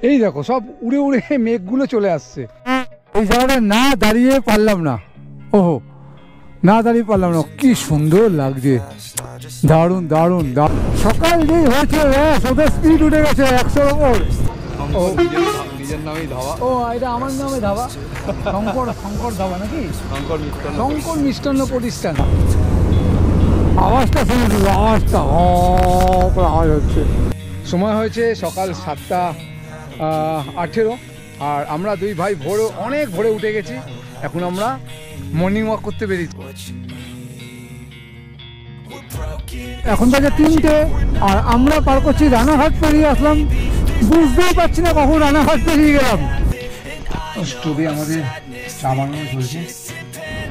এই দেখো সব উড়ে উড়ে মেঘগুলো চলে আসছে। এই জায়গাটা না দাঁড়িয়ে পারলাম না, ওহো না দাঁড়িয়ে পারলাম না, কি সুন্দর লাগছে, দারুণ দারুণ দারুণ। সকাল যেই হয়েছে ওদের স্পিড উঠে গেছে 100-র ওপর। নিজের নামেই ধাবা। ও এটা আমার নামে ধাবা, শঙ্কর ধাবা নাকি? শঙ্কর মিষ্টান্ন প্রতিষ্ঠান। আওয়াজটা শুনেছিল, আওয়াজটা আওয়াজ হচ্ছে। সময় হয়েছে সকাল 7:18 আর আমরা দুই ভাই ভোরে অনেক ভোরে উঠে গেছি। এখন আমরা মর্নিং ওয়াক করতে বেরিয়েছি। এখন থেকে 3টে আর আমরা পার করছি রানাঘাট, পেরিয়ে আসলাম, বুঝতেই পারছি না কখন রানাঘাট পেরিয়ে গেলাম। স্টোভে আমাদের চা বানানো চলছে,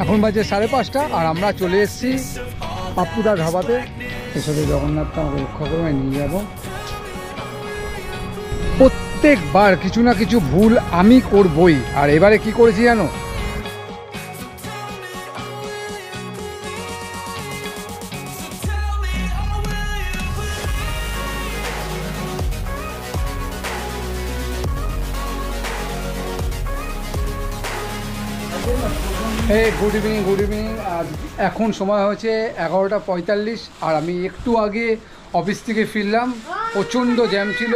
এখন বাজে 5:30 আর আমরা চলে এসেছি পাপ্পুদার ধাবাতে। এসবে জগন্নাথটা আমাকে রক্ষা করে নিয়ে যাব। প্রত্যেকবার কিছু না কিছু ভুল আমি করবই, আর এবারে কি করেছি জানো? Good evening good evening. এখন সময় হয়েছে 11:45 আর আমি একটু আগে অফিস থেকে ফিরলাম। প্রচণ্ড জ্যাম ছিল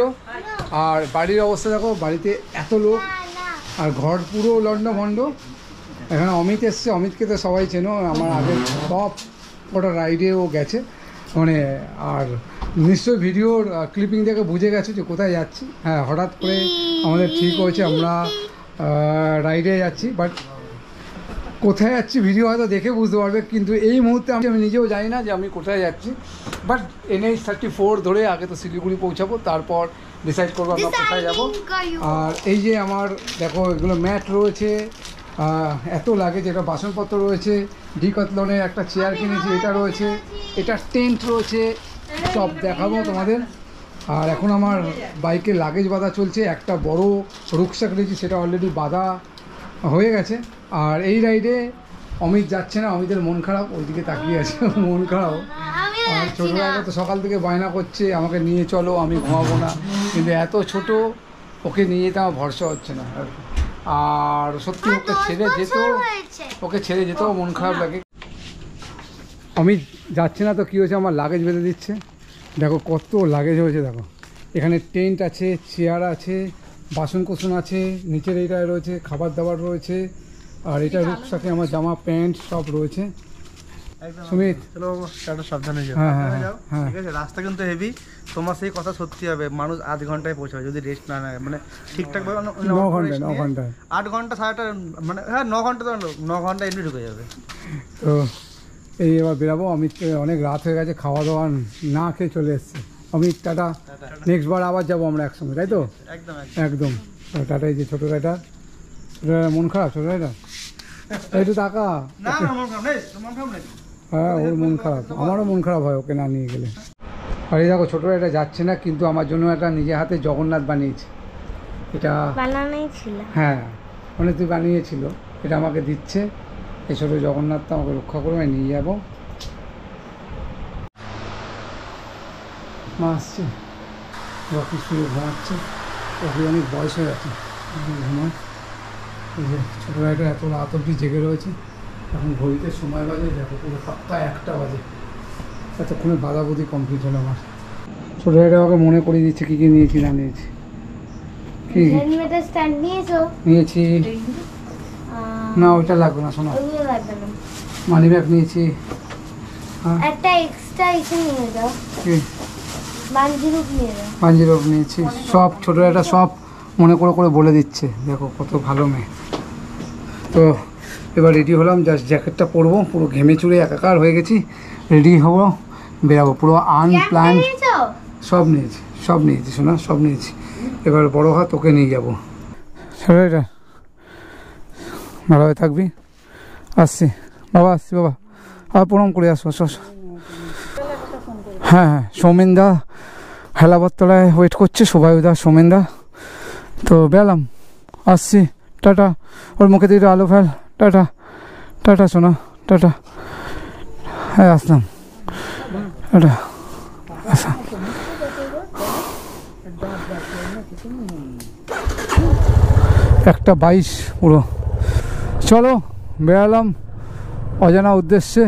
আর বাড়ির অবস্থা দেখো, বাড়িতে এত লোক আর ঘর পুরো লন্ডভন্ড। এখানে অমিত এসছে, অমিতকে তো সবাই চেনো, আমার আগের সব কটা রাইডে ও গেছে মানে। আর নিশ্চয়ই ভিডিওর ক্লিপিং দেখে বুঝে গেছে যে কোথায় যাচ্ছি। হ্যাঁ, হঠাৎ করে আমাদের ঠিক হয়েছে আমরা রাইডে যাচ্ছি, বাট কোথায় যাচ্ছি ভিডিও হয়তো দেখে বুঝতে পারবে, কিন্তু এই মুহূর্তে আমি নিজেও জানি না যে আমি কোথায় যাচ্ছি। বাট NH-34 ধরে আগে তো শিলিগুড়ি পৌঁছাবো, তারপর ডিসাইড করবো আমরা কোথায় যাবো। আর এই যে আমার দেখো এগুলো ম্যাট রয়েছে, এত লাগে, যেটা বাসনপত্র রয়েছে, ডিকথলনের একটা চেয়ার কিনেছি, এটা রয়েছে, এটা টেন্ট রয়েছে, সব দেখাবো তোমাদের। আর এখন আমার বাইকে লাগেজ বাঁধা চলছে, একটা বড় রুকশাক নিয়েছি, সেটা অলরেডি বাঁধা হয়ে গেছে। আর এই রাইডে অমিত যাচ্ছে না, অমিতের মন খারাপ, ওইদিকে তাকিয়ে আছে, মন খারাপ। আর ছোটো ভাইরা তো সকাল থেকে বায়না করছে আমাকে নিয়ে চলো, আমি ঘুমাবো না, কিন্তু এত ছোট ওকে নিয়ে যেতে আমার ভরসা হচ্ছে না। আর সত্যি ওকে ছেড়ে যেতেও মন খারাপ লাগে। অমিত যাচ্ছে না তো কী হয়েছে, আমার লাগেজ বেঁধে দিচ্ছে। দেখো কত লাগেজ হয়েছে, দেখো এখানে টেন্ট আছে, চেয়ার আছে, বাসন কোসন আছে, নিচের এইটায় রয়েছে খাবার দাবার রয়েছে, আর এটা রুকসাকে আমার জামা প্যান্ট সব রয়েছে। সুমিত চলো সাবধানে যাও। হ্যাঁ হ্যাঁ হ্যাঁ, ঠিক আছে, রাস্তা কিন্তু হেভি। তোমার সেই কথা সত্যি হবে, মানুষ আধ ঘন্টায় পৌঁছাবে যদি রেস্ট না নেয়, মানে ঠিকঠাক ভাবে 9 ঘন্টায় 8 ঘন্টা 8.5 মানে হ্যাঁ 9 ঘন্টা, তো 9 ঘন্টা এমনি ঢুকে যাবে। তো এই এবার বেরাবো। অমিত অনেক রাত হয়ে গেছে, খাওয়া দাওয়া না খেয়ে চলে এসছে। অমিত টাটা, নেক্সট বার আবার যাবো আমরা একসঙ্গে, তাই তো? একদম একদম টাটা। এই যে ছোটো রাইডার, মন খারাপ ছোটো রাইডার, একটু টাকা। হ্যাঁ ওর মন খারাপ, আমারও মন খারাপ হয় ওকে না নিয়ে গেলে। আর এই দেখো ছোটো রাইডার যাচ্ছে না, কিন্তু আমার জন্য একটা নিজে হাতে জগন্নাথ বানিয়েছে। এটা বানানোই ছিল, হ্যাঁ মানে তুই বানিয়েছিল, এটা আমাকে দিচ্ছে। এই ছোটো জগন্নাথটা আমাকে রক্ষা করবে, নিয়ে যাবো। মা আসছে, রকি শুয়ে ঘুমাচ্ছে, ওকে অনেক বয়স হয়ে গেছে ঘুমায়। এই যে ছোটো রাইডার এত রাত অবধি জেগে রয়েছে, এখন ঘড়িতে সময় বাজে দেখো পুরো 1:30 বাজে, এতক্ষণে বাঁধাবুধি কমপ্লিট হলো আমার। ছোটো রাইডার আমাকে মনে করিয়ে দিচ্ছে কী কী নিয়েছি না নিয়েছি। কি নিয়েছি? না ওইটা লাগবে না, শোনো মানি ব্যাগ নিয়েছি, একটা এক্সট্রা এসে নিয়ে যাও, কি পাঞ্জিরোপ নিয়েছি। সব ছোটো একটা সব মনে করে করে বলে দিচ্ছে, দেখো কত ভালো মেয়ে। তো এবার রেডি হলাম, জাস্ট জ্যাকেটটা পরবো, পুরো ঘেমে চুড়ে একাকার হয়ে গেছি, রেডি হবো, বেরাবো। পুরো আনপ্ল্যান সব নিয়েছি শোনা, সব নিয়েছি। এবার বড় হাত ওকে নিয়ে যাবো। এটা ভালোভাবে থাকবি, আসছি বাবা, আসছি বাবা, আবার প্রণাম করে আসবো। হ্যাঁ হ্যাঁ, সৌমেনদা হেলাবরতলায় ওয়েট করছে, সবাইদা সৌমেনদা। তো বেরালাম, আসছি, টাটা। ওর মুখে দিয়ে আলো ফেল, টাটা টাটা শোনা, টাটা। হ্যাঁ আসলাম, টাটা আসলাম। 1:22 পুরো। চলো বেরালাম অজানা উদ্দেশ্যে।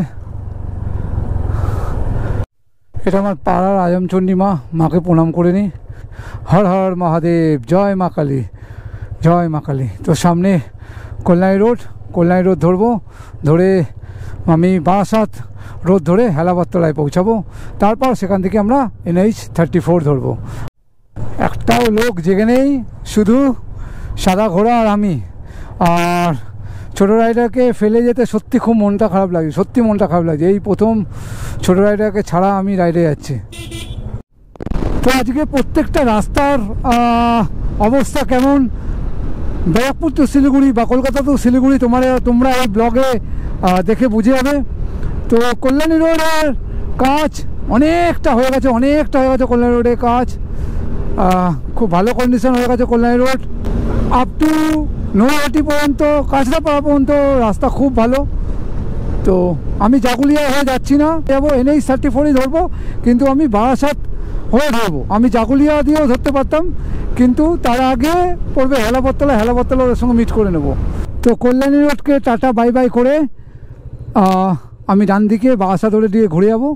এটা আমার পাড়ার আজমচণ্ডী মা, মাকে প্রণাম করে নিই। হর হর মহাদেব, জয় মা কালী, জয় মা কালী। তো সামনে কল্যাণী রোড ধরবো, ধরে আমি বারাসাত রোড ধরে হেলাবরতলায় পৌঁছাবো। তারপর সেখান থেকে আমরা NH 34 ধরবো। একটাও লোক জেগে নেই, শুধু সাদা ঘোড়া আর আমি। আর ছোটো রাইডারকে ফেলে যেতে সত্যি খুব মনটা খারাপ লাগে, সত্যি মনটা খারাপ লাগছে। এই প্রথম ছোটো রাইডারকে ছাড়া আমি রাইডে যাচ্ছি। তো আজকে প্রত্যেকটা রাস্তার অবস্থা কেমন, ব্যারাকপুর টু শিলিগুড়ি বা কলকাতা টু শিলিগুড়ি তোমরা এই ব্লগে দেখে বুঝে যাবে। তো কল্যাণী রোডের কাজ অনেকটা হয়ে গেছে কল্যাণী রোডের কাজ খুব ভালো কন্ডিশন হয়ে গেছে Kalyani road. Up to Naihati পর্যন্ত, কাঁচরাপাড়া পর্যন্ত রাস্তা খুব ভালো। তো আমি জাগুলিয়া হয়ে যাচ্ছি না, যাবো NH 34ই ধরবো, কিন্তু আমি বারাসাত হয়ে ধরবো। আমি জাগুলিয়া দিয়েও ধরতে পারতাম, কিন্তু তার আগে পড়বে হেলাবরতলা, ওদের সঙ্গে মিট করে নেব। তো কল্যাণী রোডকে টাটা বাই বাই করে আমি ডান দিকে বারাসাত রোডে দিয়ে ঘুরে যাবো।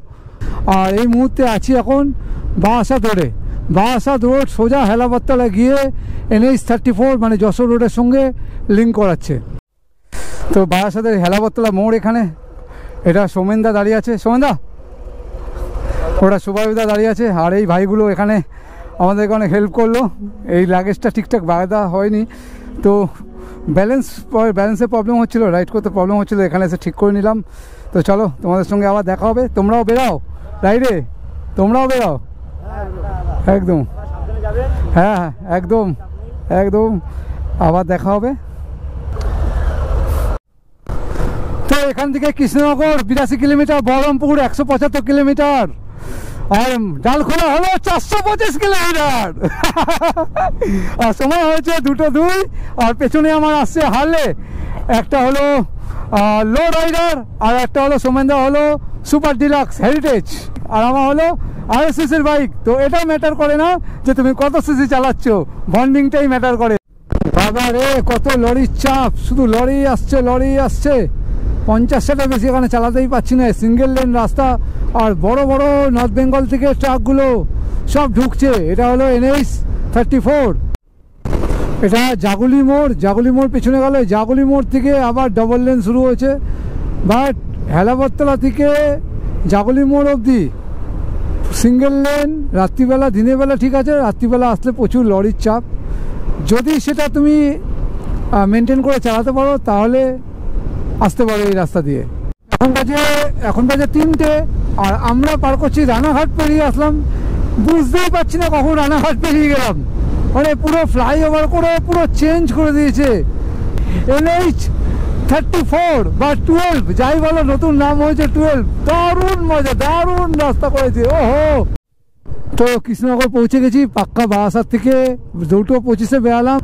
আর এই মুহূর্তে আছি এখন বারাসাত রোড সোজা হেলাবরতলায় গিয়ে NH 34 মানে যশোর রোডের সঙ্গে লিঙ্ক করাচ্ছে। তো বারাসাতের হেলাবরতলা মোড় এখানে, এটা সোমেনদা দাঁড়িয়ে আছে, সোমেনদা ওটা সুভাষদা দাঁড়িয়ে আছে। আর এই ভাইগুলো এখানে আমাদেরকে অনেক হেল্প করলো। এই লাগেজটা ঠিকঠাক বাঁধা হয়নি, তো ব্যালেন্সের প্রবলেম হচ্ছিলো, রাইড করতে প্রবলেম হচ্ছিলো, এখানে এসে ঠিক করে নিলাম। তো চলো তোমাদের সঙ্গে আবার দেখা হবে। তোমরাও বেরাও রাইডে, একদম, হ্যাঁ একদম আবার দেখা হবে। তো এখান থেকে কৃষ্ণনগর 82 কিলোমিটার, বহরমপুর 175 কিলোমিটার, আর ডালখোলা হলো 425 কিলোমিটার। আর সময় হয়েছে 2:02। আর পেছনে আমার আসছে হারলে, একটা হলো লো রাইডার, আর একটা হলো সোমেনদা হলো সুপার ডিলাক্স হেরিটেজ, আর আমার হলো RSS-এর বাইক। তো এটা ম্যাটার করে না যে তুমি কত সিসি চালাচ্ছ, বন্ডিংটাই ম্যাটার করে। বাবা রে, কত লরির চাপ, শুধু লরি আসছে। 50টা বেশি এখানে চালাতেই পাচ্ছি না, সিঙ্গেল লেন রাস্তা। আর বড় বড় নর্থ বেঙ্গল থেকে ট্রাকগুলো সব ঢুকছে। এটা হলো NH 34। এটা জাগুলি মোড় পেছনে গেল, জাগুলি মোড় থেকে আবার ডবল লেন শুরু হয়েছে। বাট হেলাবরতলা থেকে জাগুলি মোড় অবধি সিঙ্গেল লেন। রাত্রিবেলা, দিনের বেলা ঠিক আছে, রাত্রিবেলা আসলে প্রচুর লরির চাপ। যদি সেটা তুমি মেনটেন করে চালাতে পারো তাহলে আসতে পারো এই রাস্তা দিয়ে। এখন বাজে 3টে, আর আমরা পার করছি রানাঘাট পেরিয়ে আসলাম। বুঝতেই পারছি না কখন রানাঘাট পেরিয়ে গেলাম, মানে পুরো ফ্লাইওভার করে পুরো চেঞ্জ করে দিয়েছে। NH 34 বা 12 যাই বলো, নতুন নাম হয়েছে 12। দারুণ মজা, দারুণ রাস্তা করেছে, ওহো। তো কৃষ্ণনগর পৌঁছে গেছি, পাক্কা বারাসাত থেকে 2:25 বেরালাম।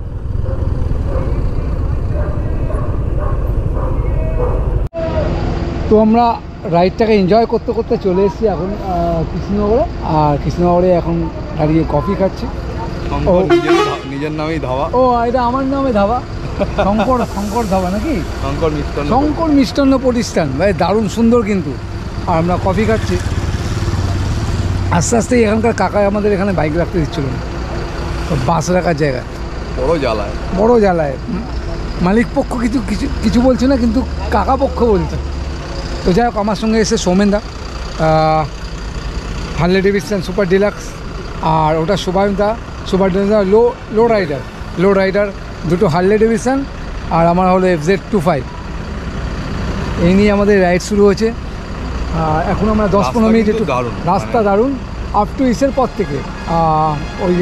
তো আমরা রাইডটাকে এনজয় করতে করতে চলে এসেছি এখন কৃষ্ণনগরে। আর কৃষ্ণনগরে এখন দাঁড়িয়ে কফি খাচ্ছি। নিজের নামেই ধাবা। ও, এটা আমার নামে ধাবা, শঙ্কর ধাবা নাকি? শঙ্কর মিষ্টান্ন প্রতিষ্ঠান, ভাই দারুণ সুন্দর কিন্তু। আর আমরা কফি খাচ্ছি। আস্তে আস্তে এখানকার কাকা আমাদের এখানে বাইক রাখতে দিচ্ছিল না, বাস রাখার জায়গায় বড় জ্বালায়। মালিক পক্ষ কিছু বলছে না, কিন্তু কাকা পক্ষ বলছে। তো যাই হোক, আমার সঙ্গে এসে সোমেনদা, হার্লে ডেভিডসন সুপার ডিলাক্স, আর ওটা সুপার ডিলাক্স লো রাইডার, দুটো হার্লে ডেভিডসন, আর আমার হলো FZ 25। এই নিয়ে আমাদের রাইড শুরু হয়েছে। এখন আমরা 10-15 মিনিট, একটু রাস্তা দারুণ। আপ টু ইসের পর থেকে ওই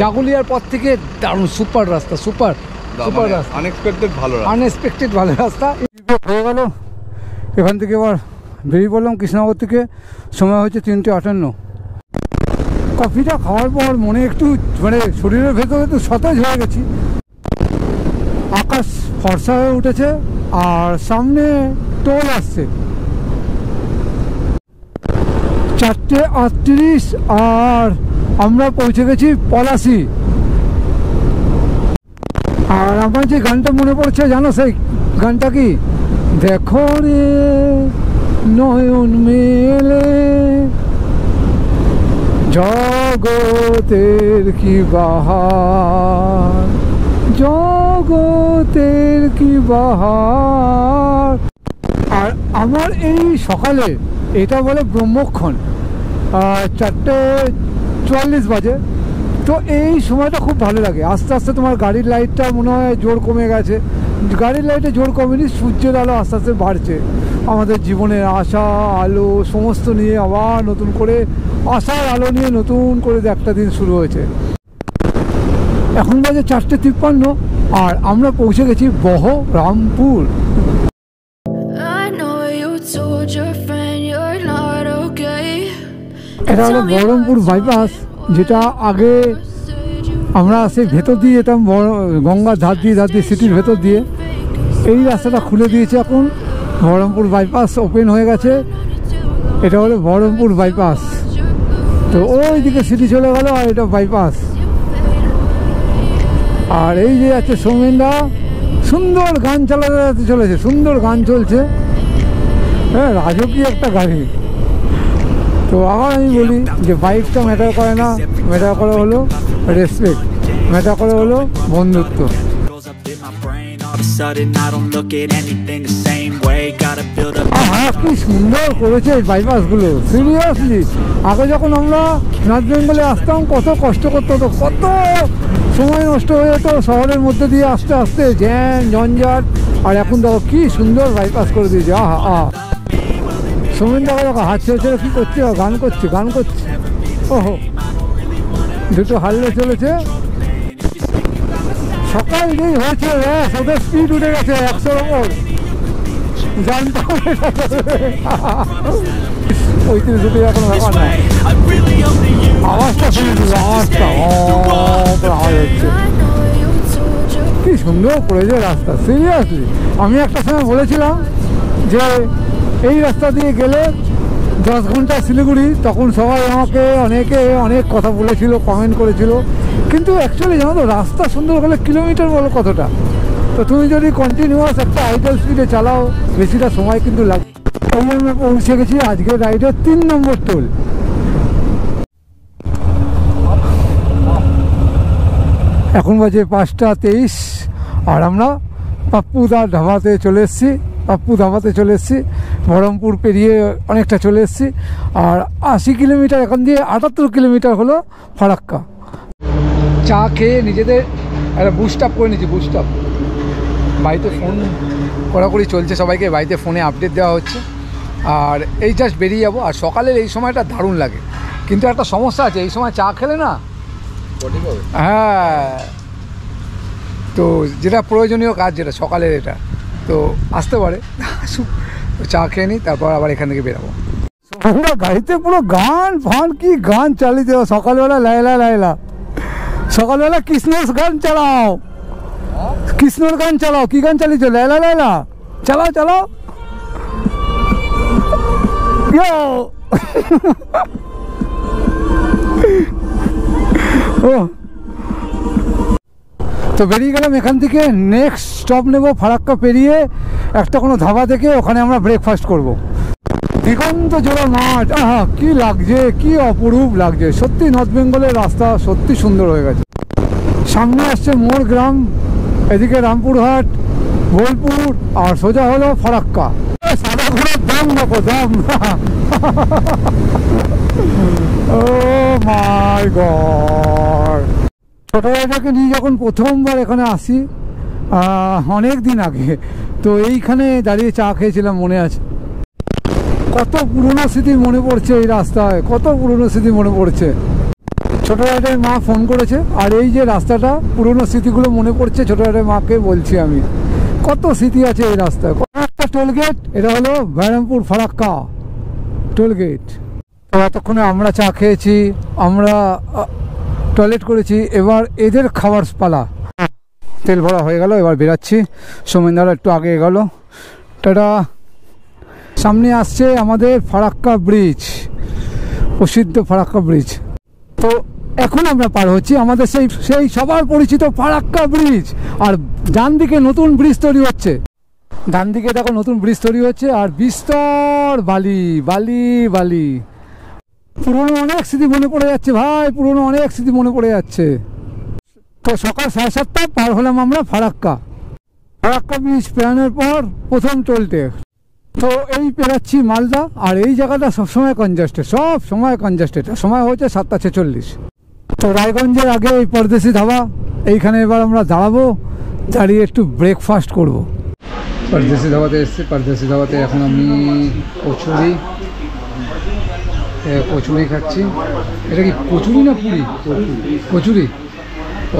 জাগুলিয়ার পর থেকে দারুণ সুপার রাস্তা, সুপার রাস্তা, আনএক্সপেক্টেড ভালো রাস্তা হয়ে গেল। এখান থেকে আবার বেরিয়ে পড়লাম কৃষ্ণনগর থেকে। সময় হচ্ছে 3:58। কফিটা খাওয়ার পর মনে একটু মানে শরীরের ভেতরে একটু সতেজ হয়ে গেছি। আকাশ ফর্সা হয়ে উঠেছে, আর সামনে টোল আসছে 4:38, আর আমরা পৌঁছে গেছি পলাশি। আর আমার যে গানটা মনে পড়ছে জানো সেই গানটা কি, দেখো রে নয়ন মেলে জগতের কি বাহার, জগতের কি বাহার। আর আমার এই সকালে এটা বলে ব্রহ্মক্ষণ, 4:44 বাজে। তো এই সময়টা খুব ভালো লাগে। আস্তে আস্তে তোমার গাড়ির লাইটটা মনে হয় জোর কমে গেছে, গাড়ির লাইটে জোর কমেনি, সূর্যের আলো আস্তে আস্তে বাড়ছে। আমাদের জীবনের আশা আলো সমস্ত নিয়ে আবার নতুন করে আশার আলো নিয়ে নতুন করে একটা দিন শুরু হয়েছে। এখন বাজে 4:53 আর আমরা পৌঁছে গেছি বহরমপুর। এটা হলো বহরমপুর বাইপাস, যেটা আগে আমরা সেই ভেতর দিয়ে যেতাম গঙ্গার ধার দিয়ে সিটির ভেতর দিয়ে। এই রাস্তাটা খুলে দিয়েছে এখন, বহরমপুর বাইপাস ওপেন হয়ে গেছে। এটা হলো বহরমপুর বাইপাস। তো ওই দিকে সিটি চলে গেল আর এটা বাইপাস। আর এই যে আছে সৌমেনদা, সুন্দর গান চালাতে চলেছে, সুন্দর গান চলছে। হ্যাঁ, রাজকীয় একটা গাড়ি। তো আবার আমি বলি যে বাইকটা ম্যাটার করে না, ম্যাটার করে হলো রেসপেক্ট, ম্যাটার করে হলো বন্ধুত্ব। কি সুন্দর করেছে এই বাইপাসগুলো, সিরিয়াসলি। আগে যখন আমরা নর্থ বেঙ্গলে আসতাম কত কষ্ট করতে হতো, কত সময় নষ্ট হয়ে যেত শহরের মধ্যে দিয়ে আসতে আসতে, জ্যাম ঝঞ্ঝাট। আর এখন দেখো কি সুন্দর বাইপাস করে দিয়েছে। আহা আহা, সোমেন দেখো দেখো হাত ছেড়ে ছেড়ে কী করছে, গান করছে গান করছে। ওহো, দুটো হাল্লে চলেছে। সকাল যেই হয়েছে ওদের স্পিড উঠে গেছে 100-র ওপর। জানতাম 35 উঠে এখন ব্যাপার না। আওয়াজটা শুনে দিল, আওয়াজটা আওয়াজ হচ্ছে। কি সুন্দর করেছে রাস্তা, সিরিয়াসলি। আমি একটা সময় বলেছিলাম যে এই রাস্তা দিয়ে গেলে 10 ঘন্টা শিলিগুড়ি, তখন সবাই আমাকে অনেক কথা বলেছিল, কমেন্ট করেছিল। কিন্তু অ্যাকচুয়ালি জানো তো, রাস্তা সুন্দর হলে কিলোমিটার বলো কতটা। তো তুমি যদি কন্টিনিউয়াস একটা আইডল স্পিডে চালাও, বেশিটা সময় কিন্তু লাগে। আমরা পৌঁছে গেছি আজকের রাইডের 3 নম্বর টোল। এখন বাজে 5:23 আর আমরা পাপ্পুদা ধাবাতে চলে এসেছি। বহরমপুর পেরিয়ে অনেকটা চলে এসেছি। আর 80 কিলোমিটার এখান দিয়ে 78 কিলোমিটার হলো ফারাক্কা। চা খেয়ে নিজেদের একটা বুস্ট আপ করে নিয়েছি, বুস্ট আপ। বাড়িতে ফোন কড়াকড়ি চলছে, সবাইকে বাড়িতে ফোনে আপডেট দেওয়া হচ্ছে। আর এই জাস্ট বেরিয়ে যাবো। আর সকালের এই সময়টা দারুণ লাগে, কিন্তু একটা সমস্যা আছে, এই সময় চা খেলে না, হ্যাঁ, তো যেটা প্রয়োজনীয় কাজ, যেটা সকালের, এটা তো আসতে পারে। চা খেয়ে নিই, তারপর আবার এখান থেকে বেরাবো। আমরা গাড়িতে পুরো গান ফান, কি গান চালিয়ে দেবো। সকালবেলা লাইলা লাইলা, সকালবেলা কৃষ্ণর গান চালাও, কৃষ্ণর গান চালাও। কি গান চালিয়েছো? লাইলা লাইলা চালাও চালাও। ও তো বেরিয়ে গেলাম এখান থেকে। নেক্সট স্টপ নেব ফারাক্কা পেরিয়ে একটা কোনো ধাবা থেকে, ওখানে আমরা ব্রেকফাস্ট করব। দিগন্ত জোড়া মাঠ, আহা কি লাগছে, কি অপরূপ লাগছে সত্যি। নর্থ বেঙ্গলের রাস্তা সত্যি সুন্দর হয়ে গেছে। সামনে আসছে মোর গ্রাম, এদিকে রামপুরহাট, বোলপুর, আর সোজা হলো ফারাক্কা। সাদা ঘোড়ার দাম দেখো, দাম। ও মাই গড। ছোটবেলাটাকে নিয়ে যখন প্রথমবার এখানে আসি, অনেক দিন আগে, তো এইখানে দাঁড়িয়ে চা খেয়েছিলাম, মনে আছে। কত পুরনো স্মৃতি মনে পড়ছে এই রাস্তায়, কত পুরনো স্মৃতি মনে পড়ছে। ছোটবেলাটায় মা ফোন করেছে, আর এই যে রাস্তাটা, পুরনো স্মৃতিগুলো মনে পড়ছে। ছোটবেলাটায় মাকে বলছি আমি, কত স্মৃতি আছে এই রাস্তায়। একটা টোলগেট, এটা হলো বহরমপুর ফারাক্কা টোলগেট। তো এতক্ষণে আমরা চা খেয়েছি, আমরা টয়লেট করেছি, এবার এদের খাবার পালা। তেল ভরা হয়ে গেল, এবার বেরাচ্ছি। সোমেনদারা একটু আগে গেল। টাটা। সামনে আসছে আমাদের ফারাক্কা ব্রিজ, প্রসিদ্ধ ফারাক্কা ব্রিজ। তো এখন আমরা পার হচ্ছি আমাদের সেই সেই সবার পরিচিত ফারাক্কা ব্রিজ। আর ডান দিকে নতুন ব্রিজ তৈরি হচ্ছে, ডান দিকে দেখো নতুন ব্রিজ তৈরি হচ্ছে, আর বিস্তর বালি বালি বালি। পুরোনো অনেক স্মৃতি মনে পড়ে যাচ্ছে ভাই, পুরোনো অনেক স্মৃতি মনে পড়ে যাচ্ছে। তো সকাল 7:30 পার হলাম আমরা ফারাক্কা। ফারাক্কা ব্রিজ পেরানোর পর প্রথম টোলটে। তো এই পেরাচ্ছি মালদা। আর এই জায়গাটা সবসময় কনজাস্টেড, সব সময় কনজাস্টেড। সময় হচ্ছে 7:46। তো রায়গঞ্জের আগে এই পরদেশি ধাবা, এইখানে এবার আমরা দাঁড়াবো, দাঁড়িয়ে একটু ব্রেকফাস্ট করব। পরদেশি ধাবাতে এসেছি, পরদেশি ধাবাতে এখন আমি কচুরি খাচ্ছি। এটা কি কচুরি না পুরি? কচুরি।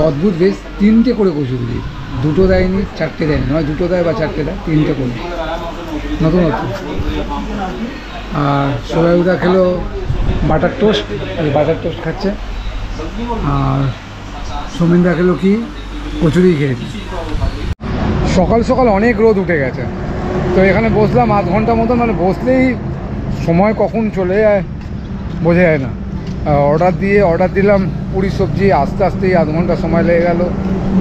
অদ্ভুত বেশ, 3টে করে কচুরি দিই, 2টো দেয়নি, 4টে দেয়নি, নয় 2টো দেয় বা 4টে দেয়, 3টে করে নতুন। আর সবাইদা খেলো বাটার টোস্ট, বাটার টোস্ট খাচ্ছে। আর সোমেনদা খেলো কি কচুরি খেয়েছে। সকাল সকাল অনেক রোদ উঠে গেছে, তো এখানে বসলাম আধ ঘন্টা মতো, মানে বসলেই সময় কখন চলে যায় বোঝা যায় না। অর্ডার দিলাম পুরি সবজি, আস্তে আস্তেই আধ ঘন্টা সময় লেগে গেল।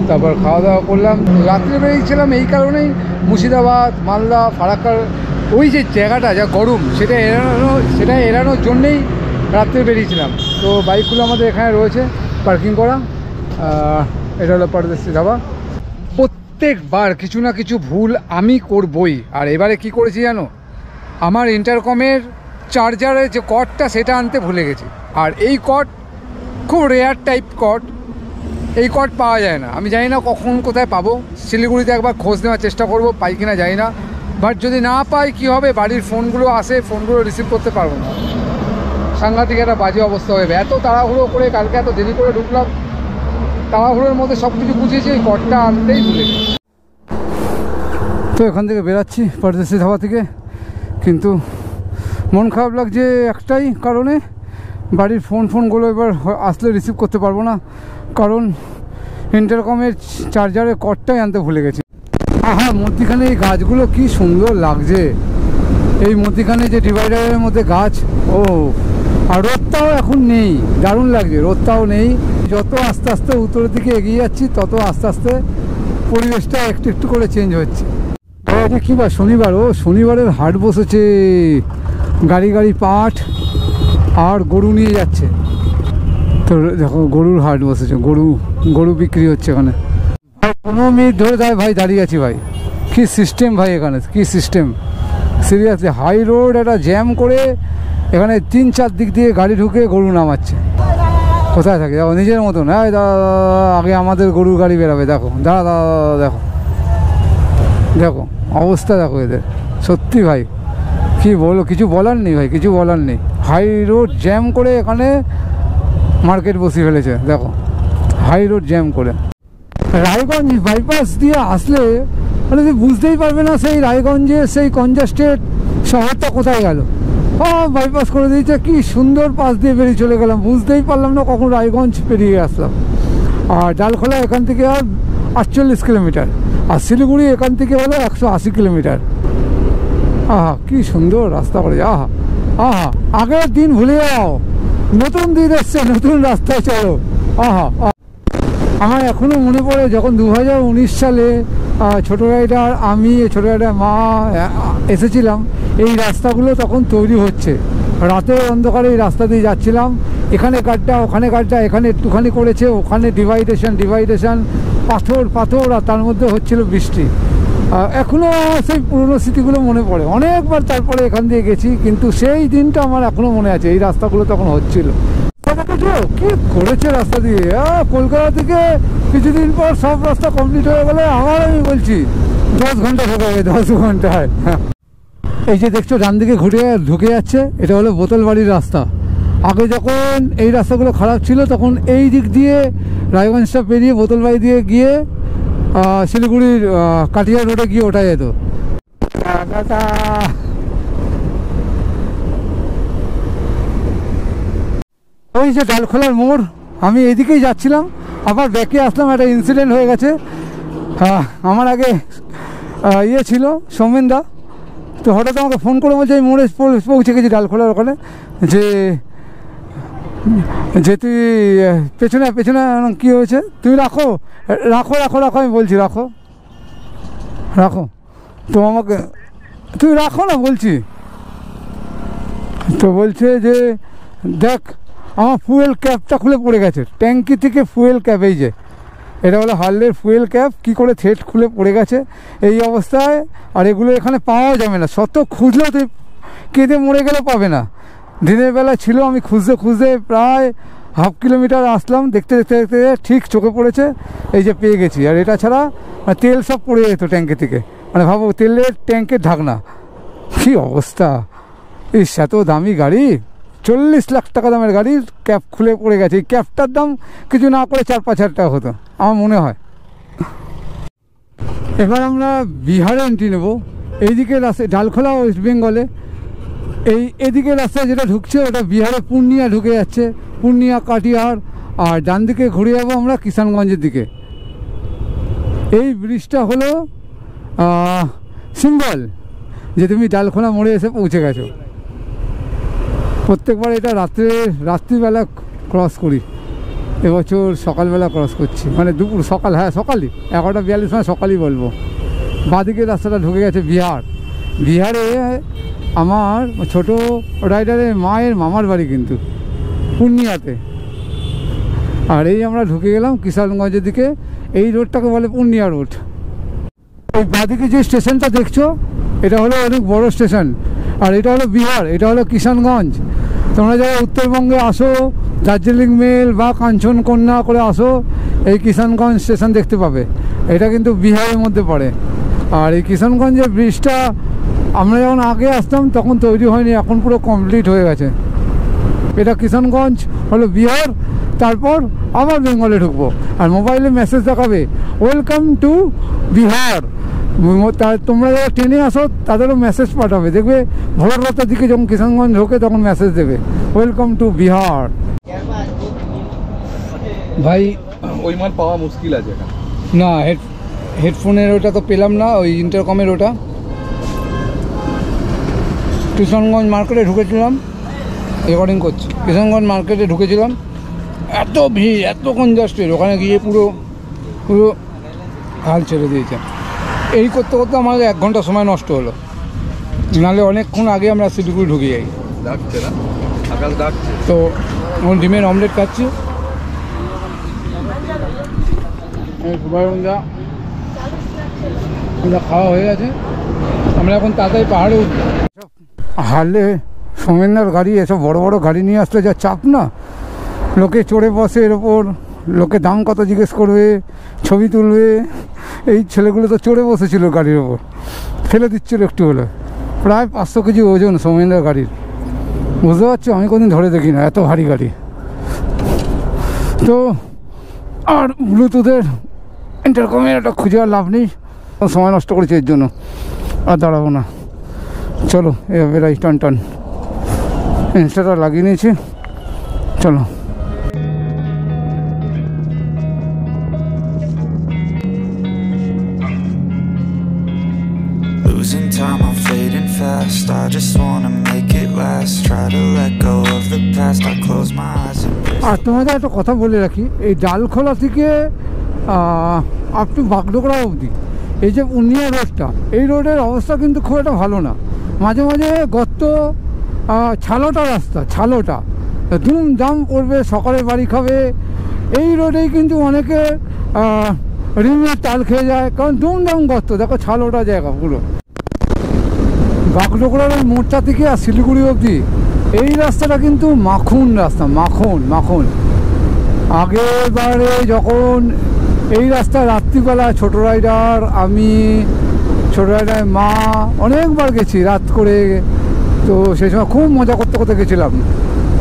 তারপর খাওয়া দাওয়া করলাম। রাত্রে বেরিয়েছিলাম এই কারণেই, মুর্শিদাবাদ মালদা ফারাক্কার ওই যে জায়গাটা যা গরম, সেটা এড়ানোর জন্যেই রাত্রে বেরিয়েছিলাম। তো বাইকগুলো আমাদের এখানে রয়েছে পার্কিং করা। এটা হলো পরদেশি ধাবা। প্রত্যেকবার কিছু না কিছু ভুল আমি করবই। আর এবারে কি করেছি জানো, আমার ইন্টারকমের চার্জারের যে কর্ডটা সেটা আনতে ভুলে গেছি। আর এই কর্ড খুব রেয়ার টাইপ কর্ড, এই কর্ড পাওয়া যায় না। আমি জানি না কখন কোথায় পাবো। শিলিগুড়িতে একবার খোঁজ নেওয়ার চেষ্টা করব, পাই কিনা জানি না। বাট যদি না পাই কি হবে, বাড়ির ফোনগুলো আসে, ফোনগুলো রিসিভ করতে পারবো না। সাংঘাতিক একটা বাজে অবস্থা হয়ে যাবে। এত তাড়াহুড়ো করে কালকে এত দেরি করে ঢুকলাম, তাড়াহুড়োর মধ্যে সব কিছু বুঝিয়েছি, ওই কর্ডটা আনতেই ভুলে গেছি। তো এখান থেকে বেরাচ্ছি পরদেশি ধাবা থেকে, কিন্তু মন খারাপ লাগছে একটাই কারণে, বাড়ির ফোনগুলো এবার আসলে রিসিভ করতে পারবো না, কারণ ইন্টারকমের চার্জারের কর্ডটাই আনতে ভুলে গেছি। আহা, মধ্যিখানে এই গাছগুলো কি সুন্দর লাগছে, এই মধ্যিখানে যে ডিভাইডারের মধ্যে গাছ। ও, আর রোদটাও এখন নেই, দারুণ লাগছে, রোদটাও নেই। যত আস্তে আস্তে উত্তরের দিকে এগিয়ে যাচ্ছি, তত আস্তে আস্তে পরিবেশটা একটু একটু করে চেঞ্জ হচ্ছে। এটা কী বার? শনিবার। ও, শনিবারের হাট বসেছে, গাড়ি পাট আর গরু নিয়ে যাচ্ছে। তো দেখো গরুর হাট বসেছে, গরু বিক্রি হচ্ছে এখানে। 15 মিনিট ধরে ভাই দাঁড়িয়ে আছি ভাই। কী সিস্টেম ভাই এখানে, কী সিস্টেম, সিরিয়াসলি। হাই রোড একটা জ্যাম করে এখানে 3-4 দিক দিয়ে গাড়ি ঢুকে গরু নামাচ্ছে। কোথায় থাকে দেখো, নিজের মতন। হ্যাঁ, আগে আমাদের গরুর গাড়ি বেরাবে, দেখো দাঁড়া, দেখো অবস্থা দেখো এদের, সত্যি ভাই কি বলো, কিছু বলার নেই ভাই, কিছু বলার নেই। হাই রোড জ্যাম করে এখানে মার্কেট বসিয়ে ফেলেছে, দেখো হাই রোড জ্যাম করে। রায়গঞ্জ বাইপাস দিয়ে আসলে মানে তুমি বুঝতেই পারবে না সেই রায়গঞ্জের সেই কনজাস্টেড শহরটা কোথায় গেল। বাইপাস করে দিয়েছে, কি সুন্দর পাশ দিয়ে বেরিয়ে চলে গেলাম, বুঝতেই পারলাম না কখন রায়গঞ্জ পেরিয়ে আসলাম। আর ডালখোলা এখান থেকে আর 48 কিলোমিটার, আর শিলিগুড়ি এখান থেকে হলো 180 কিলোমিটার। আহা, কি সুন্দর রাস্তা করে, আহা আহা। আগের দিন ভুলে যাও, নতুন দিন এসছে, নতুন রাস্তায় চলো। আহা, আমার এখনও মনে পড়ে যখন 2019 সালে ছোটো রাইডার, আমি ছোটো রাইডার মা এসেছিলাম, এই রাস্তাগুলো তখন তৈরি হচ্ছে। রাতের অন্ধকারে এই রাস্তা দিয়ে যাচ্ছিলাম, এখানে গাড্ডা, ওখানে গাড্ডা, এখানে একটুখানি করেছে, ওখানে ডিভাইডেশন, পাথর, আর তার মধ্যে হচ্ছিল বৃষ্টি। এখনও সেই পুরনো স্মৃতিগুলো মনে পড়ে। অনেকবার তারপরে এখান দিয়ে গেছি, কিন্তু সেই দিনটা আমার এখনও মনে আছে, এই রাস্তাগুলো তখন হচ্ছিল। কি করেছে রাস্তা দিয়ে, কলকাতা থেকে কিছুদিন পর সব রাস্তা কমপ্লিট হয়ে গেলে আবার আমি বলছি 10 ঘন্টা ঢোকা হবে, 10 ঘন্টায়। এই যে দেখছো ডান দিকে ঢুকে যাচ্ছে, এটা হলো বোতলবাড়ির রাস্তা। আগে যখন এই রাস্তাগুলো খারাপ ছিল, তখন এই দিক দিয়ে রায়গঞ্জটা পেরিয়ে বোতলবাড়ি দিয়ে গিয়ে শিলিগুড়ির কাটিয়া রোডে গিয়ে ওঠা যেত। ওই যে ডালখোলার মোড়, আমি এইদিকেই যাচ্ছিলাম, আবার ব্যাকে আসলাম, একটা ইনসিডেন্ট হয়ে গেছে। আমার আগে ছিল সৌমেনদা, তো হঠাৎ আমাকে ফোন করে বলছে আমি মোড়ে পৌঁছে গেছি ডালখোলার ওখানে, যে যে তুই পেছনে পেছনে কি হয়েছে, তুমি রাখো রাখো রাখো রাখো, আমি বলছি রাখো রাখো, তো আমাকে তুই রাখো না বলছি। তো বলছে যে দেখ আমার ফুয়েল ক্যাপটা খুলে পড়ে গেছে, ট্যাঙ্কি থেকে ফুয়েল ক্যাপ, এই যে এটা হলো হার্লের ফুয়েল ক্যাপ, কী করে থ্রেড খুলে পড়ে গেছে এই অবস্থায়। আর এগুলো এখানে পাওয়া যাবে না, শত খুঁজলেও তুই কেঁদে মরে গেলেও পাবে না। দিনের বেলা ছিল, আমি খুঁজতে খুঁজতে প্রায় হাফ কিলোমিটার আসলাম, দেখতে দেখতে দেখতে ঠিক চোখে পড়েছে, এই যে পেয়ে গেছি। আর এটা ছাড়া তেল সব পড়ে যেত ট্যাঙ্কি থেকে, মানে ভাবো তেলের ট্যাঙ্কের ঢাকনা, কী অবস্থা। ইস, এত দামি গাড়ি, 40 লাখ টাকা দামের গাড়ি, ক্যাপ খুলে পড়ে গেছে। এই ক্যাপটার দাম কিছু না করে 4-5 হাজার টাকা হতো আমার মনে হয়। এবার আমরা বিহারে এন্ট্রি নেব। এইদিকে রাস্তায় ডালখোলা ওয়েস্ট বেঙ্গলে, এদিকে রাস্তায় যেটা ঢুকছে ওটা বিহারে পূর্ণিয়া ঢুকে যাচ্ছে, পূর্ণিয়া কাটিহার। আর ডান দিকে ঘুরে যাবো আমরা কিষানগঞ্জের দিকে। এই ব্রিজটা হলো সিম্বল যে তুমি ডালখোলা মোড়ে এসে পৌঁছে গেছো। প্রত্যেকবার এটা রাত্রিবেলা ক্রস করি, এবছর সকালবেলা ক্রস করছি, মানে দুপুর সকাল, হ্যাঁ সকালই 11:42 সময় সকালই বলবো। বাঁদিকে রাস্তাটা ঢুকে গেছে বিহারে আমার ছোট রাইডারের মায়ের মামার বাড়ি কিন্তু পূর্ণিয়াতে। আর এই আমরা ঢুকে গেলাম কিষানগঞ্জের দিকে। এই রোডটাকে বলে পূর্ণিয়া রোড। এই বাঁদিকে যে স্টেশনটা দেখছো এটা হলো অনেক বড় স্টেশন, আর এটা হলো বিহার, এটা হলো কিষানগঞ্জ। তোমরা যারা উত্তরবঙ্গে আসো, দার্জিলিং মেল বা কাঞ্চনকন্যা করে আসো, এই কিষানগঞ্জ স্টেশন দেখতে পাবে। এটা কিন্তু বিহারের মধ্যে পড়ে। আর এই কিষানগঞ্জের ব্রিজটা আমরা যখন আগে আসতাম তখন তৈরি হয়নি, এখন পুরো কমপ্লিট হয়ে গেছে। এটা কিষানগঞ্জ হলো বিহার, তারপর আবার বেঙ্গলে ঢুকবো। আর মোবাইলে মেসেজ দেখাবে ওয়েলকাম টু বিহার। তোমরা যারা ট্রেনে আসো তাদেরও মেসেজ পাঠাবে, দেখবে ভোর রাতের দিকে যখন কিষানগঞ্জ ঢোকে তখন মেসেজ দেবে ওয়েলকাম টু বিহার। ভাই ওই মাল পাওয়া মুশকিল আছে এখানে। না, হেডফোনের ওটা তো পেলাম না, ওই ইন্টারকমের ওটা। কিষানগঞ্জ মার্কেটে ঢুকেছিলাম, রেকর্ডিং করছি, কিষানগঞ্জ মার্কেটে ঢুকেছিলাম, এত ভিড়, এত কনজাস্টেড, ওখানে গিয়ে পুরো হাল ছেড়ে দিয়েছে। এই করতে করতে আমাদের 1 ঘন্টা সময় নষ্ট হলো, নাহলে অনেকক্ষণ আগে আমরা শিলিগুড়ি ঢুকে যাই। ডাকছে না, আকাশ ডাকছে। তো এখন ডিমের অমলেট খাচ্ছি, খাওয়া হয়ে গেছে। আমরা এখন তাড়াতাড়ি পাহাড়ে উঠব। হারলে সোমেনদার গাড়ি, এসব বড় বড় গাড়ি নিয়ে আসলে যা চাপ না, লোকে চড়ে বসে এর ওপর, লোকে দাম কত জিজ্ঞেস করবে, ছবি তুলবে। এই ছেলেগুলো তো চড়ে বসেছিল গাড়ির ওপর, ফেলে দিচ্ছিল একটু হলে। প্রায় 500 কেজি ওজন সোমেনদার গাড়ির, বুঝতে পারছো? আমি কোনদিন ধরে দেখি না এত ভারী গাড়ি। তো আর ব্লুটুথের ইন্টারকমের একটা খুঁজে আর লাভ নেই, সময় নষ্ট করেছি এর জন্য, আর দাঁড়াবো না। চলো এভাবে টান ইনস্টাটা লাগিয়ে নিয়েছি, চলো। Losing time, I'm fading fast. I just wanna make it last. Try to let go of the past. I close my eyes and আর তোমাদের একটা কথা বলে রাখি, এই ডালখোলা থেকে আপ টু বাগডোগরা অবধি এই যে পূর্ণিয়া রোডটা, এই রোডের অবস্থা কিন্তু খুব একটা ভালো না। মাঝে মাঝে গর্ত, ছালোটা রাস্তা, ছালোটা ধুম দাম করবে, সকালে বাড়ি খাবে। এই রোডেই কিন্তু অনেকে রিমের তাল খেয়ে যায়, কারণ দুমদাম গর্ত, দেখো ছালোটা জায়গা পুরো। বাগডোগরার ওই মোড়টা থেকে আর শিলিগুড়ি অবধি এই রাস্তাটা কিন্তু মাখন রাস্তা, মাখন। আগের বারে যখন এই রাস্তা রাত্রিবেলা ছোটো রাইডার, আমি ছোটো রাইডার মা অনেকবার গেছি রাত করে, তো সেই সময় খুব মজা করতে করতে গেছিলাম।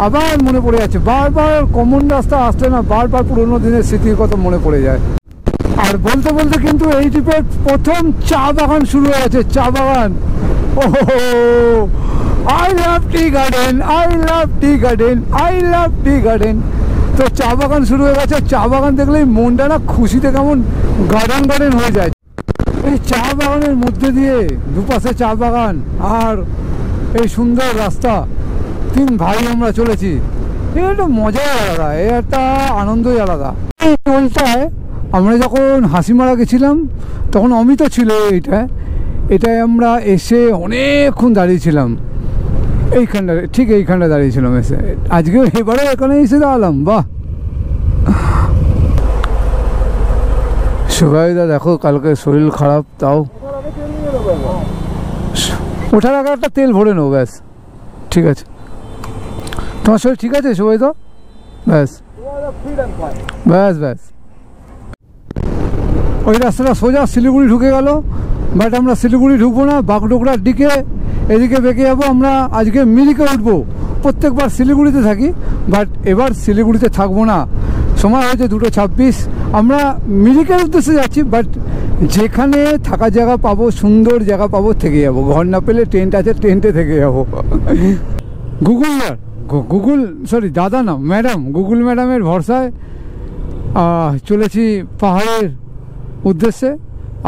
আবার মনে পড়ে যাচ্ছে, বারবার কমন রাস্তা আসলে না বারবার পুরোনো দিনের স্মৃতির কথা মনে পড়ে যায়। আর বলতে বলতে কিন্তু এই ট্রিপের প্রথম চা বাগান শুরু হয়েছে, চা বাগান। Oh I love tea garden, I love tea garden, I love tea garden. তো চা বাগান শুরু হয়ে গেছে। চা বাগান দেখলেই মনটা না খুশিতে কেমন গার্ডেন হয়ে যায়। এই চা বাগানের মধ্যে দিয়ে দুপাশে চা বাগান আর এই সুন্দর রাস্তা, 3 ভাই আমরা চলেছি। এর একটা মজাই আলাদা, এর একটা আনন্দই আলাদা। এই টোলটায় আমরা যখন হাসিমারা গেছিলাম তখন অমিত ছিল এটায় আমরা এসে অনেকক্ষণ দাঁড়িয়েছিলাম, এইখানটা ঠিক এইখানটা দাঁড়িয়েছিলাম এসে। আজকেও এবারে এখানে এসে দাঁড়ালাম। বাহ, সুভাইদা দেখো কালকে শরীর খারাপ, তাও ওঠার আগে একটা তেল ভরে নেবো, ব্যাস ঠিক আছে। তোমার শরীর ঠিক আছে সুভাইদা? ব্যাস ব্যাস ব্যাস। ওই রাস্তাটা সোজা শিলিগুড়ি ঢুকে গেল, বাট আমরা শিলিগুড়ি ঢুকবো না, বাগডোগরার দিকে এদিকে বেঁকে যাবো। আমরা আজকে মিরিকে উঠবো। প্রত্যেকবার শিলিগুড়িতে থাকি, বাট এবার শিলিগুড়িতে থাকবো না। সময় হয়েছে 2:26, আমরা মিরিকের উদ্দেশ্যে যাচ্ছি, বাট যেখানে থাকার জায়গা পাবো, সুন্দর জায়গা পাবো, থেকে যাবো। ঘর না পেলে টেন্ট আছে, টেন্টে থেকে যাবো। দাদা না ম্যাডাম, গুগল ম্যাডামের ভরসায় চলেছি পাহাড়ের উদ্দেশ্যে।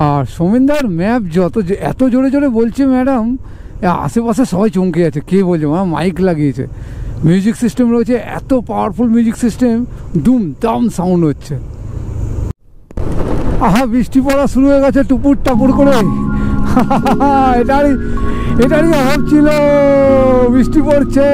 আর সোমেনদার ম্যাপ এত জোরে জোরে বলছে ম্যাডাম, আশেপাশে সবাই চমকে যাচ্ছে। কে বলছে? মাইক লাগিয়েছে, মিউজিক সিস্টেম রয়েছে, এত পাওয়ারফুল মিউজিক সিস্টেম, দুম দাম সাউন্ড হচ্ছে। আহা, বৃষ্টি পড়া শুরু হয়ে গেছে টুপুর টাপুর করে। এটারই অভাব ছিল, বৃষ্টি পড়ছে।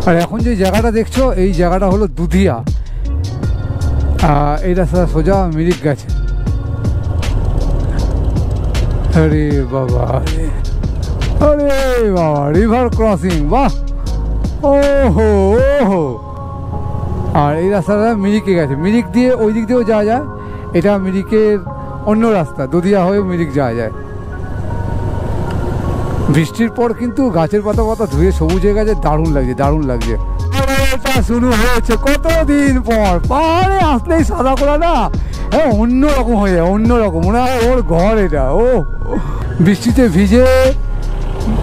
আর এখন যে জায়গাটা দেখছো, এই জায়গাটা হলো দুধিয়া। এই রাস্তা সোজা মিরিক গেছে। আরে বাবা, আরে বাবা, রিভার ক্রসিং, বাহ, ওহো ওহো। আর এই রাস্তাটা মিরিকে গেছে, মিরিক দিয়ে ওই দিক দিয়েও যাওয়া যায়। এটা মিরিকের অন্য রাস্তা, দুধিয়া হয়ে মিরিক যাওয়া যায়। বৃষ্টির পর কিন্তু গাছের পাতা পাতা ধুয়ে সবুজ হয়ে গেছে, দারুণ লাগছে, দারুণ লাগছে। শুরু হয়েছে কতদিন পর, পাহাড়ে আসলেই সাদা করা না, হ্যাঁ অন্যরকম হয়ে যায়, অন্যরকম মনে হয় ওর ঘর এটা। ও বৃষ্টিতে ভিজে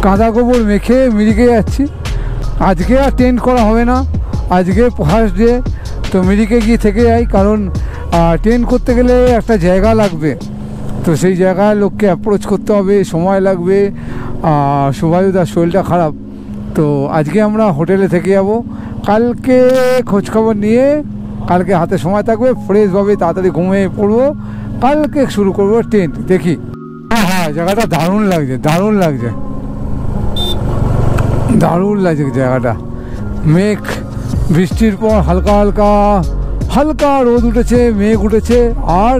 কাদা গোবর মেখে মিরিকে যাচ্ছি। আজকে আর টেন্ট করা হবে না, আজকে ফার্স্ট ডে, তো মিরিকে গিয়ে থেকে যাই। কারণ টেন্ট করতে গেলে একটা জায়গা লাগবে, তো সেই জায়গায় লোককে অ্যাপ্রোচ করতে হবে, সময় লাগবে। শুভায়ুদার শরীরটা খারাপ, তো আজকে আমরা হোটেলে থেকে যাব। কালকে খোঁজখবর নিয়ে, কালকে হাতে সময় থাকবে, ফ্রেশভাবে তাড়াতাড়ি ঘুমিয়ে পড়বো, কালকে শুরু করবো টেন্ট। দেখি। হ্যাঁ, জায়গাটা দারুণ লাগছে, দারুণ লাগছে, দারুণ লাগছে জায়গাটা। মেঘ, বৃষ্টির পর হালকা হালকা হালকা রোদ উঠেছে, মেঘ উঠেছে, আর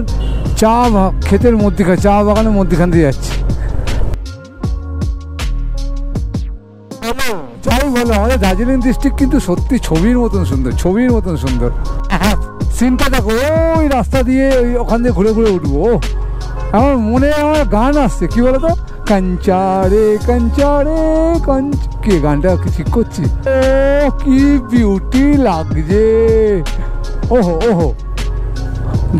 ক্ষেতের মধ্যিখানে, চা বাগানের মধ্যিখান দিয়ে যাচ্ছে। যাই বলো, আমাদের দার্জিলিং ডিস্ট্রিক্ট কিন্তু সত্যি ছবির মতন সুন্দর, ছবির মতন সুন্দর। সিনটা দেখো, ওই রাস্তা দিয়ে ওখান দিয়ে ঘুরে ঘুরে উঠবো। আমার মনে আমার গান আসছে, কি বলতো, কাঞ্চারে কাঞ্চারে কঞ্চ, কে গানটা ঠিক করছি। ও কি বিউটি লাগছে, ওহো ওহো,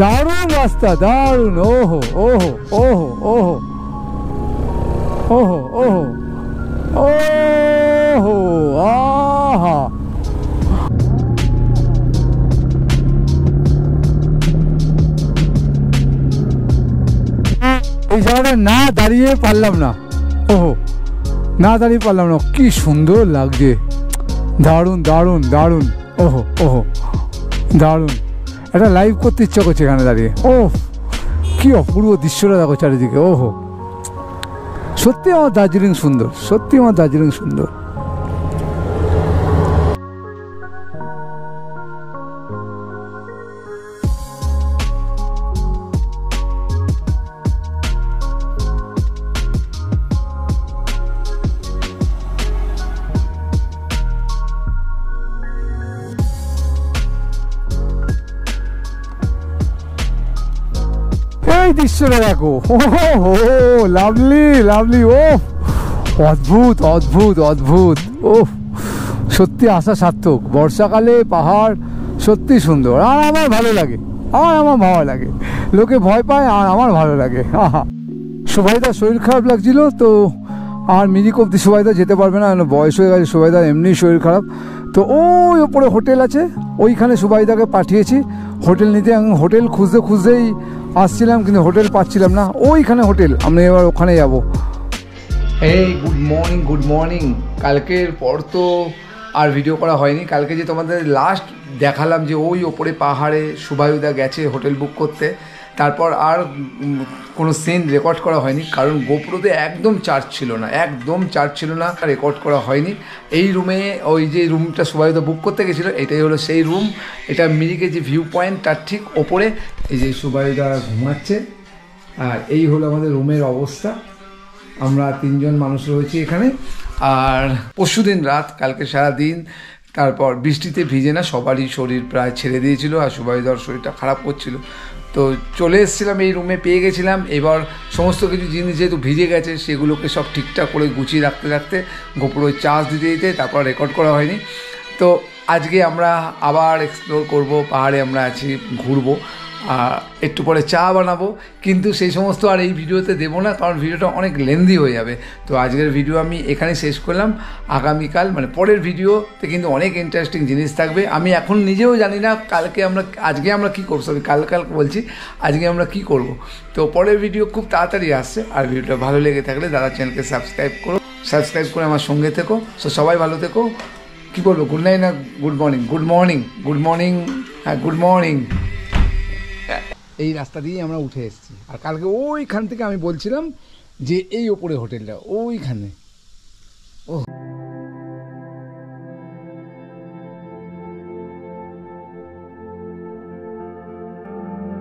দারুণ রাস্তা, দারুণ, ওহো ওহো ওহো ওহো ওহো ওহো ওহো, আহা। এই জায়গাটা না দাঁড়িয়ে পারলাম না, ওহো, না দাঁড়িয়ে পারলাম না। কি সুন্দর লাগছে, দারুণ দারুণ দারুণ, ওহো ওহো, দারুণ। একটা লাইভ করতে ইচ্ছা করছে এখানে দাঁড়িয়ে। ও কি অপূর্ব দৃশ্যটা দেখো চারিদিকে, ওহো। সত্যি আমার দার্জিলিং সুন্দর, সত্যি আমার দার্জিলিং সুন্দর। এই দৃশ্যটা দেখো, ও লাভলি লাভলি, ও অদ্ভুত অদ্ভুত অদ্ভুত, ও সত্যি আশা সার্থক। বর্ষাকালে পাহাড় সত্যি সুন্দর, আর আমার ভালো লাগে, আর আমার ভালো লাগে, লোকে ভয় পায় আর আমার ভালো লাগে। সুভাইদার শরীর খারাপ লাগছিল তো আর মিরিক অব্দি সুভাইদা যেতে পারবে না, বয়স হয়ে গেছে সুভাইদার, এমনি শরীর খারাপ। তো ওই ওপরে হোটেল আছে, ওইখানে সুভাইদাকে পাঠিয়েছি হোটেল নিতে। আমি হোটেল খুঁজতেই আসছিলাম কিন্তু হোটেল পাচ্ছিলাম না, ওইখানে হোটেল, আমরা এবার ওখানে যাব। এই গুড মর্নিং। কালকের পর তো আর ভিডিও করা হয়নি। কালকে যে তোমাদের লাস্ট দেখালাম যে ওই ওপরে পাহাড়ে সুভাইদা গেছে হোটেল বুক করতে, তারপর আর কোনো সিন রেকর্ড করা হয়নি, কারণ গোপ্রোতে একদম চার্জ ছিল না, রেকর্ড করা হয়নি। এই রুমে ওই যে রুমটা সুভাইদা বুক করতে গেছিলো, এটাই হলো সেই রুম। এটা মিরিকের যে ভিউ পয়েন্ট তার ঠিক ওপরে এই যে সুভাইদা ঘুমাচ্ছে। আর এই হলো আমাদের রুমের অবস্থা। আমরা 3 জন মানুষ রয়েছি এখানে। আর পরশুদিন রাত, কালকে সারা দিন, তারপর বৃষ্টিতে ভিজে না সবারই শরীর প্রায় ছেড়ে দিয়েছিল, আর সুভাইদার শরীরটা খারাপ করছিল। তো চলে এসেছিলাম এই রুমে, পেয়ে গেছিলাম। এবার সমস্ত কিছু জিনিস যেহেতু ভিজে গেছে সেগুলোকে সব ঠিকঠাক করে গুছিয়ে রাখতে গোপুরোয় চার্জ দিতে তারপর রেকর্ড করা হয়নি। তো আজকে আমরা আবার এক্সপ্লোর করব, পাহাড়ে আমরা আছি, ঘুরবো, আর একটু পরে চা বানাবো, কিন্তু সেই সমস্ত আর এই ভিডিওতে দেবো না, কারণ ভিডিওটা অনেক লেন্দি হয়ে যাবে। তো আজকের ভিডিও আমি এখানে শেষ করলাম। আগামীকাল মানে পরের ভিডিওতে কিন্তু অনেক ইন্টারেস্টিং জিনিস থাকবে। আমি এখন নিজেও জানি না আজকে আমরা কী করবো, আমি কাল বলছি আজকে আমরা কি করব। তো পরের ভিডিও খুব তাড়াতাড়ি আসছে। আর ভিডিওটা ভালো লেগে থাকলে দাদা চ্যানেলকে সাবস্ক্রাইব করে আমার সঙ্গে থেকো। সো সবাই ভালো থেকো। কী বলবো, গুড নাইট না গুড মর্নিং? হ্যাঁ, গুড মর্নিং। এই রাস্তা দিয়েই আমরা উঠে এসেছি। আর কালকে ওইখান থেকে আমি বলছিলাম যে এই ওপরে হোটেলটা ওইখানে।